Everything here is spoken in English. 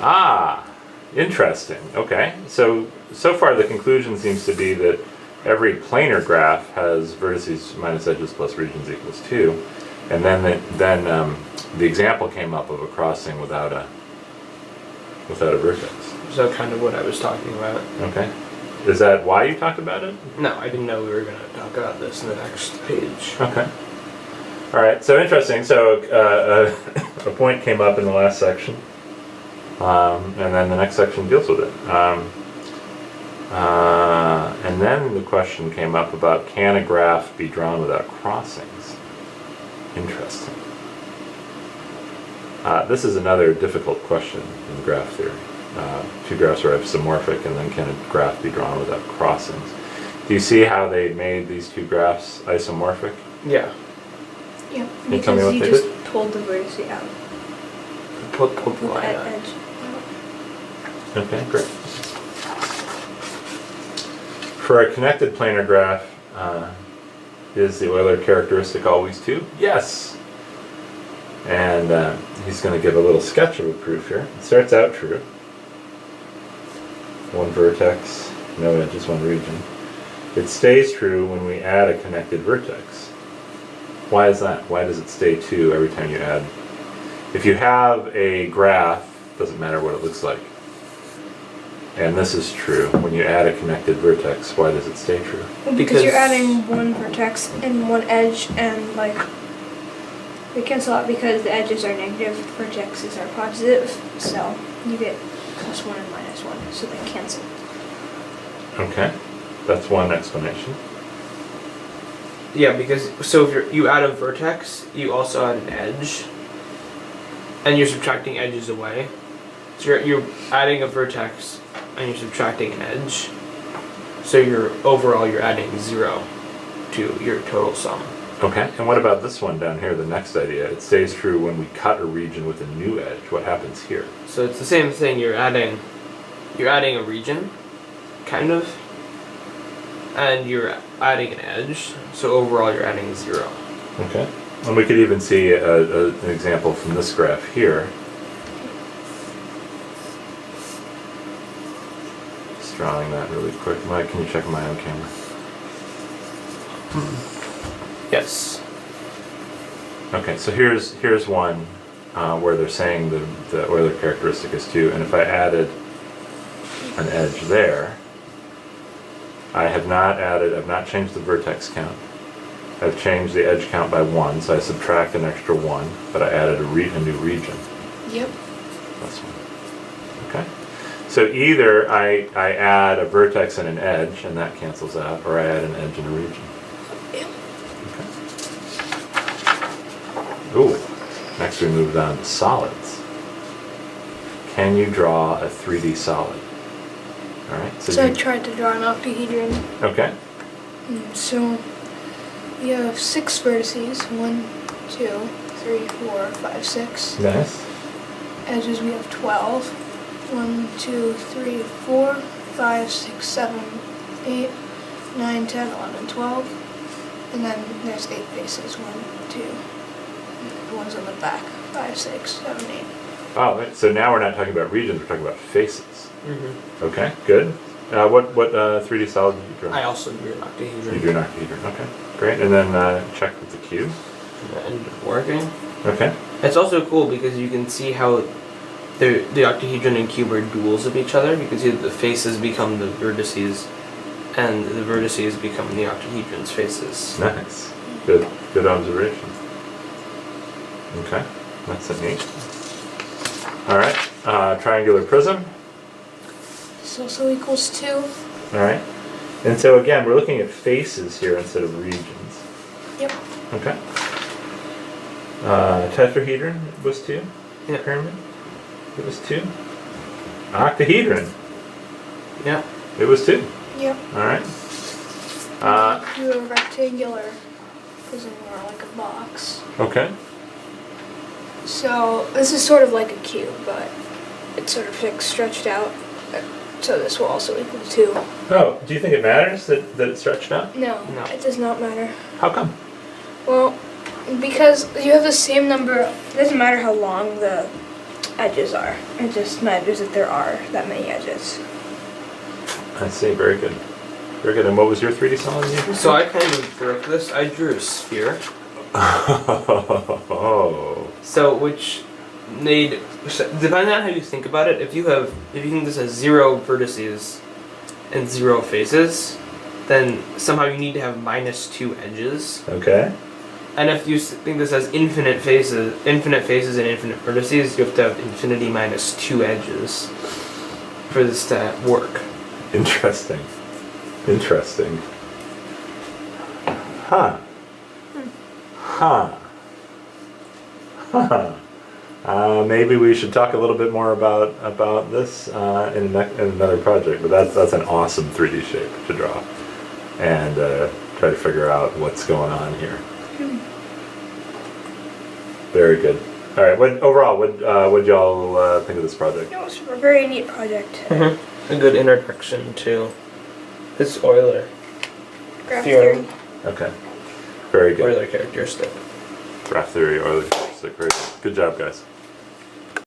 Ah, interesting. Okay, so far the conclusion seems to be that every planar graph has vertices minus edges plus regions equals 2, and then the example came up of a crossing without a vertex. So kind of what I was talking about. Okay, is that why you talked about it? No, I didn't know we were going to talk about this in the next page. Okay. All right. So interesting. So a point came up in the last section, and then the next section deals with it. And then the question came up about, can a graph be drawn without crossings? Interesting. This is another difficult question in graph theory. Two graphs are isomorphic, and then can a graph be drawn without crossings? Do you see how they made these two graphs isomorphic? Yeah. Yeah, Can you tell me because what you they just did? pulled the vertex out. Put the Pulled the line out. edge out. Okay, great. For a connected planar graph, is the Euler characteristic always 2? Yes! And he's going to give a little sketch of a proof here. It starts out true. One vertex, no edges, one region. It stays true when we add a connected vertex. Why is that? Why does it stay 2 every time you add? If you have a graph, doesn't matter what it looks like, and this is true, when you add a connected vertex, why does it stay true? Well, because you're adding one vertex and one edge, and like we cancel out because the edges are negative, vertexes are positive, so you get +1 and -1, so they cancel. Okay, that's one explanation. Yeah, because so if you add a vertex, you also add an edge, and you're subtracting edges away. So you're adding a vertex, and you're subtracting an edge. So overall you're adding 0 to your total sum. Okay, and what about this one down here, the next idea? It stays true when we cut a region with a new edge. What happens here? So it's the same thing. You're adding a region, kind of, and you're adding an edge. So overall you're adding 0. Okay, and we could even see an example from this graph here. Just drawing that really quick. Mike, can you check my own camera? Yes. Okay, so here's one where they're saying the Euler characteristic is 2, and if I added an edge there, I've not changed the vertex count. I've changed the edge count by 1, so I subtract an extra 1, but I added a new region. Yep. That's one. Okay. So either I add a vertex and an edge, and that cancels out, or I add an edge and a region. Yep. Okay. Ooh. Next we moved on to solids. Can you draw a 3D solid? All right. So I tried to draw an octahedron. Okay. So you have 6 vertices. 1, 2, 3, 4, 5, 6. Nice. Edges we have 12. 1, 2, 3, 4, 5, 6, 7, 8, 9, 10, 11, 12. And then there's 8 faces. 1, 2. The ones on the back. 5, 6, 7, 8. Oh, right. So now we're not talking about regions, we're talking about faces. Mm-hmm. Okay, good. What 3D solid did you draw? I also drew an octahedron. You drew an octahedron. Okay, great. And then check with the cube. That ended up working. Okay. It's also cool because you can see how the octahedron and cube are duals of each other, because the faces become the vertices, and the vertices become the octahedron's faces. Nice. Good observation. Okay, that's a neat. All right, triangular prism. This also equals 2. All right. And so again, we're looking at faces here instead of regions. Yep. Okay. Tetrahedron was 2. Yeah. Pyramid. It was 2. Octahedron. Yeah. It was 2. Yep. All right. Do a rectangular prism or like a box. Okay. So this is sort of like a cube, but it's sort of like stretched out. So this will also equal 2. Oh, do you think it matters that it's stretched out? No, it does not matter. How come? Well, because you have the same number. It doesn't matter how long the edges are. It just matters if there are that many edges. I see. Very good. Very good. And what was your 3D solid? So I kind of broke this. I drew a sphere. Oh. So which made, depending on how you think about it, if you think this has 0 vertices and 0 faces, then somehow you need to have -2 edges. Okay. And if you think this has infinite faces and infinite vertices, you have to have infinity -2 edges for this to work. Interesting. Interesting. Huh. Huh. Huh. Maybe we should talk a little bit more about this in another project. But that's an awesome 3D shape to draw, and try to figure out what's going on here. Very good. All right. What y'all think of this project? It was a very neat project. A good introduction to this Euler Graph theorem. theory. Okay. Very good. Euler characteristic. Graph theory, Euler characteristic. Very good. Good job, guys.